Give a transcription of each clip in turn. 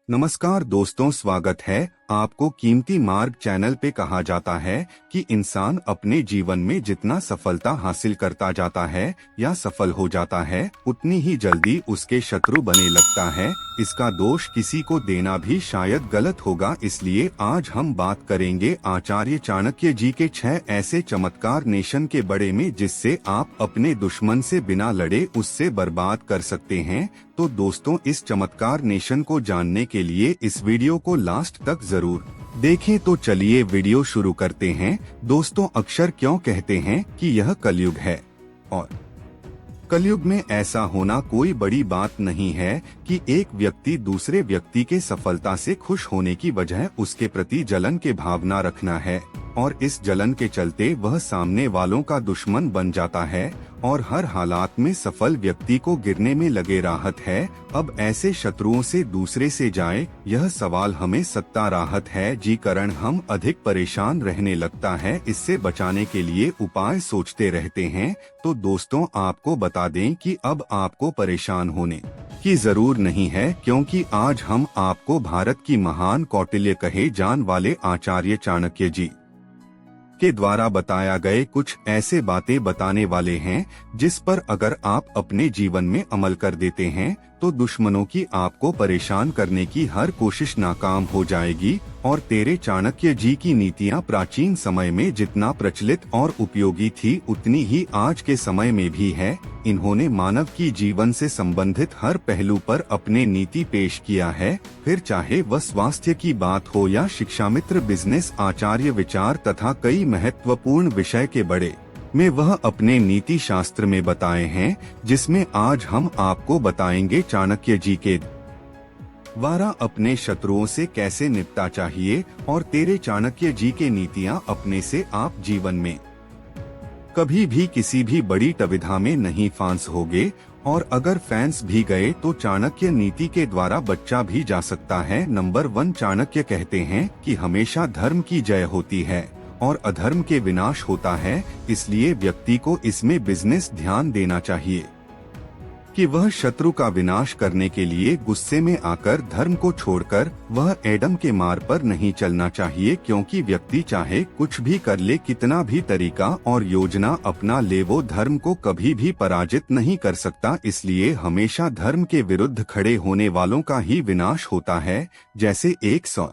नमस्कार दोस्तों, स्वागत है आपको कीमती मार्ग चैनल पे। कहा जाता है कि इंसान अपने जीवन में जितना सफलता हासिल करता जाता है या सफल हो जाता है, उतनी ही जल्दी उसके शत्रु बने लगता है। इसका दोष किसी को देना भी शायद गलत होगा, इसलिए आज हम बात करेंगे आचार्य चाणक्य जी के 6 ऐसे चमत्कार नेशन के बड़े में जिससे आप अपने दुश्मन से बिना लड़े उससे बर्बाद कर सकते हैं। तो दोस्तों, इस चमत्कार नेशन को जानने के लिए इस वीडियो को लास्ट तक जरूर देखें। तो चलिए वीडियो शुरू करते हैं। दोस्तों, अक्षर क्यों कहते हैं कि यह कलयुग है, और कलयुग में ऐसा होना कोई बड़ी बात नहीं है कि एक व्यक्ति दूसरे व्यक्ति के सफलता से खुश होने की वजह उसके प्रति जलन के भावना रखना है, और इस जलन के चलते वह सामने वालों का दुश्मन बन जाता है और हर हालात में सफल व्यक्ति को गिरने में लगे राहत है। अब ऐसे शत्रुओं से दूसरे से जाए, यह सवाल हमें सत्ता राहत है जी कारण हम अधिक परेशान रहने लगता है। इससे बचाने के लिए उपाय सोचते रहते हैं। तो दोस्तों, आपको बता दें कि अब आपको परेशान होने की जरूर नहीं है, क्योंकि आज हम आपको भारत की महान कौटिल्य कहे जान वाले आचार्य चाणक्य जी के द्वारा बताया गए कुछ ऐसे बातें बताने वाले हैं जिस पर अगर आप अपने जीवन में अमल कर देते हैं तो दुश्मनों की आपको परेशान करने की हर कोशिश नाकाम हो जाएगी। और तेरे चाणक्य जी की नीतियां प्राचीन समय में जितना प्रचलित और उपयोगी थी, उतनी ही आज के समय में भी है। इन्होंने मानव की जीवन से संबंधित हर पहलू पर अपने नीति पेश किया है, फिर चाहे वह स्वास्थ्य की बात हो या शिक्षामित्र, बिजनेस, आचार्य विचार तथा कई महत्वपूर्ण विषय के बड़े में वह अपने नीति शास्त्र में बताए हैं, जिसमें आज हम आपको बताएंगे चाणक्य जी के द्वारा अपने शत्रुओं से कैसे निपटा चाहिए। और तेरे चाणक्य जी के नीतियां अपने से आप जीवन में कभी भी किसी भी बड़ी दुविधा में नहीं फांस होगे, और अगर फैंस भी गए तो चाणक्य नीति के द्वारा बच्चा भी जा सकता है। नंबर 1, चाणक्य कहते हैं कि हमेशा धर्म की जय होती है और अधर्म के विनाश होता है, इसलिए व्यक्ति को इसमें बिजनेस ध्यान देना चाहिए कि वह शत्रु का विनाश करने के लिए गुस्से में आकर धर्म को छोड़कर वह एडम के मार्ग पर नहीं चलना चाहिए, क्योंकि व्यक्ति चाहे कुछ भी कर ले, कितना भी तरीका और योजना अपना ले, वो धर्म को कभी भी पराजित नहीं कर सकता। इसलिए हमेशा धर्म के विरुद्ध खड़े होने वालों का ही विनाश होता है। जैसे 100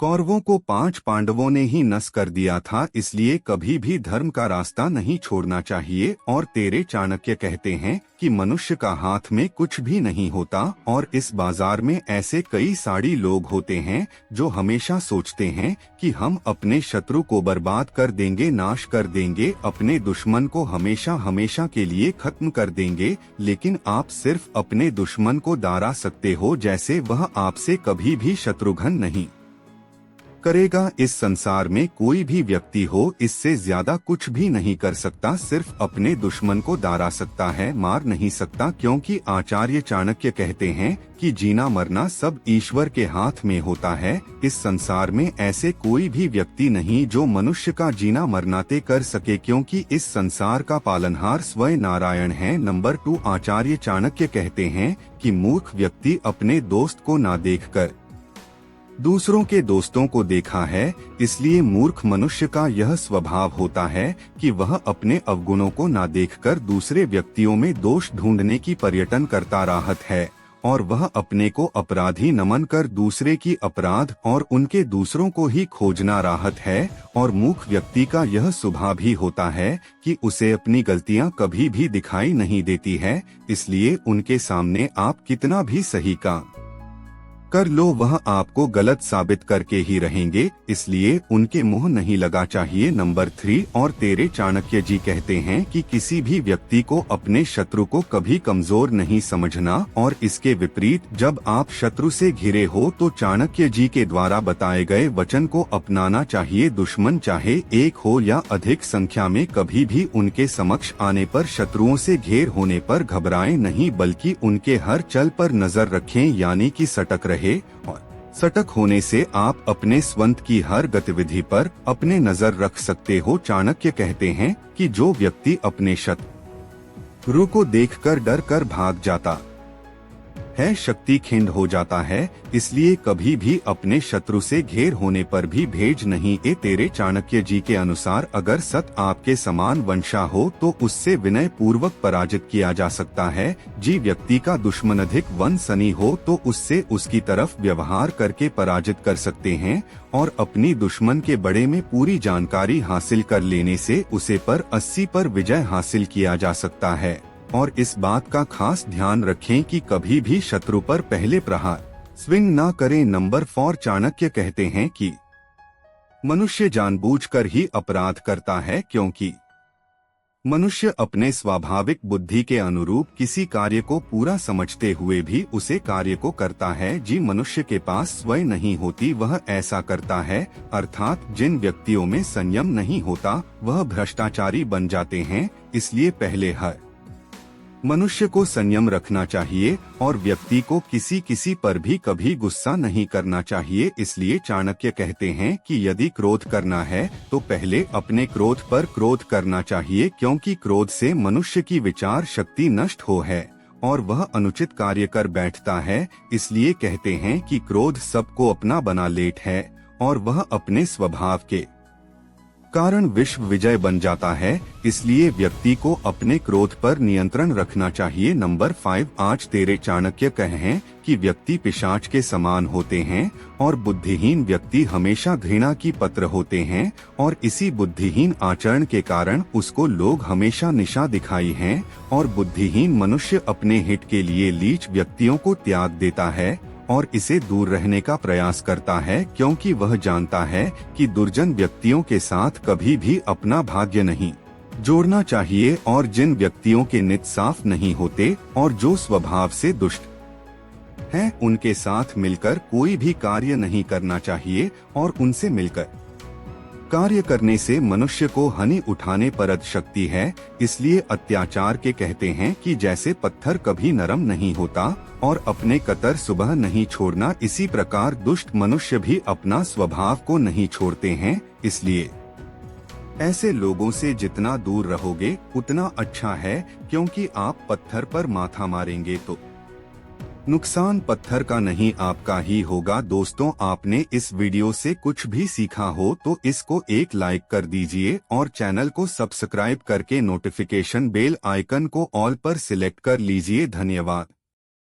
कौरवों को 5 पांडवों ने ही नष्ट कर दिया था, इसलिए कभी भी धर्म का रास्ता नहीं छोड़ना चाहिए। और तेरे चाणक्य कहते हैं कि मनुष्य का हाथ में कुछ भी नहीं होता, और इस बाजार में ऐसे कई सारी लोग होते हैं जो हमेशा सोचते हैं कि हम अपने शत्रु को बर्बाद कर देंगे, नाश कर देंगे, अपने दुश्मन को हमेशा हमेशा के लिए खत्म कर देंगे। लेकिन आप सिर्फ अपने दुश्मन को डरा सकते हो, जैसे वह आपसे कभी भी शत्रुघ्न नहीं करेगा। इस संसार में कोई भी व्यक्ति हो, इससे ज्यादा कुछ भी नहीं कर सकता, सिर्फ अपने दुश्मन को डरा सकता है, मार नहीं सकता। क्योंकि आचार्य चाणक्य कहते हैं कि जीना मरना सब ईश्वर के हाथ में होता है। इस संसार में ऐसे कोई भी व्यक्ति नहीं जो मनुष्य का जीना मरना तय कर सके, क्योंकि इस संसार का पालनहार स्वयं नारायण है। नंबर 2, आचार्य चाणक्य कहते हैं कि मूर्ख व्यक्ति अपने दोस्त को ना देखकर दूसरों के दोस्तों को देखा है, इसलिए मूर्ख मनुष्य का यह स्वभाव होता है कि वह अपने अवगुणों को ना देखकर दूसरे व्यक्तियों में दोष ढूंढने की पर्यटन करता राहत है, और वह अपने को अपराधी नमन कर दूसरे की अपराध और उनके दूसरों को ही खोजना राहत है। और मूर्ख व्यक्ति का यह स्वभाव भी होता है कि उसे अपनी गलतियां कभी भी दिखाई नहीं देती है, इसलिए उनके सामने आप कितना भी सही काम कर लो, वह आपको गलत साबित करके ही रहेंगे, इसलिए उनके मुंह नहीं लगा चाहिए। नंबर 3, और तेरे चाणक्य जी कहते हैं कि किसी भी व्यक्ति को अपने शत्रु को कभी कमजोर नहीं समझना, और इसके विपरीत जब आप शत्रु से घिरे हो तो चाणक्य जी के द्वारा बताए गए वचन को अपनाना चाहिए। दुश्मन चाहे एक हो या अधिक संख्या में, कभी भी उनके समक्ष आने पर शत्रुओं से घेर होने पर घबराएं नहीं, बल्कि उनके हर चल पर नजर रखें, यानी कि सतर्क रहे। और सतर्क होने से आप अपने स्वंत की हर गतिविधि पर अपने नजर रख सकते हो। चाणक्य कहते हैं कि जो व्यक्ति अपने शत्रु को देखकर डर कर भाग जाता है शक्ति खिंड हो जाता है। इसलिए कभी भी अपने शत्रु से घेर होने पर भी भेज नहीं। ए तेरे चाणक्य जी के अनुसार अगर सत आपके समान वंशा हो तो उससे विनय पूर्वक पराजित किया जा सकता है। जी व्यक्ति का दुश्मन अधिक वंशनी हो तो उससे उसकी तरफ व्यवहार करके पराजित कर सकते हैं और अपनी दुश्मन के बड़े में पूरी जानकारी हासिल कर लेने से उसे पर 80 पर विजय हासिल किया जा सकता है। और इस बात का खास ध्यान रखें कि कभी भी शत्रु पर पहले प्रहार स्विंग ना करें। नंबर 4 चाणक्य कहते हैं कि मनुष्य जानबूझकर ही अपराध करता है क्योंकि मनुष्य अपने स्वाभाविक बुद्धि के अनुरूप किसी कार्य को पूरा समझते हुए भी उसे कार्य को करता है। जी मनुष्य के पास स्वयं नहीं होती वह ऐसा करता है, अर्थात जिन व्यक्तियों में संयम नहीं होता वह भ्रष्टाचारी बन जाते हैं। इसलिए पहले हर मनुष्य को संयम रखना चाहिए और व्यक्ति को किसी पर भी कभी गुस्सा नहीं करना चाहिए। इसलिए चाणक्य कहते हैं कि यदि क्रोध करना है तो पहले अपने क्रोध पर क्रोध करना चाहिए, क्योंकि क्रोध से मनुष्य की विचार शक्ति नष्ट हो है और वह अनुचित कार्य कर बैठता है। इसलिए कहते हैं कि क्रोध सबको अपना बना लेट है और वह अपने स्वभाव के कारण विश्व विजय बन जाता है। इसलिए व्यक्ति को अपने क्रोध पर नियंत्रण रखना चाहिए। नंबर 5 आज तेरे चाणक्य कहें कि व्यक्ति पिशाच के समान होते हैं और बुद्धिहीन व्यक्ति हमेशा घृणा की पात्र होते हैं और इसी बुद्धिहीन आचरण के कारण उसको लोग हमेशा निशा दिखाई हैं और बुद्धिहीन मनुष्य अपने हित के लिए लीच व्यक्तियों को त्याग देता है और इसे दूर रहने का प्रयास करता है, क्योंकि वह जानता है कि दुर्जन व्यक्तियों के साथ कभी भी अपना भाग्य नहीं जोड़ना चाहिए और जिन व्यक्तियों के नित साफ नहीं होते और जो स्वभाव से दुष्ट हैं उनके साथ मिलकर कोई भी कार्य नहीं करना चाहिए और उनसे मिलकर कार्य करने से मनुष्य को हानि उठाने पर शक्ति है। इसलिए अत्याचार के कहते हैं कि जैसे पत्थर कभी नरम नहीं होता और अपने कतर सुबह नहीं छोड़ना, इसी प्रकार दुष्ट मनुष्य भी अपना स्वभाव को नहीं छोड़ते हैं। इसलिए ऐसे लोगों से जितना दूर रहोगे उतना अच्छा है, क्योंकि आप पत्थर पर माथा मारेंगे तो नुकसान पत्थर का नहीं आपका ही होगा। दोस्तों, आपने इस वीडियो से कुछ भी सीखा हो तो इसको एक लाइक कर दीजिए और चैनल को सब्सक्राइब करके नोटिफिकेशन बेल आइकन को ऑल पर सिलेक्ट कर लीजिए। धन्यवाद।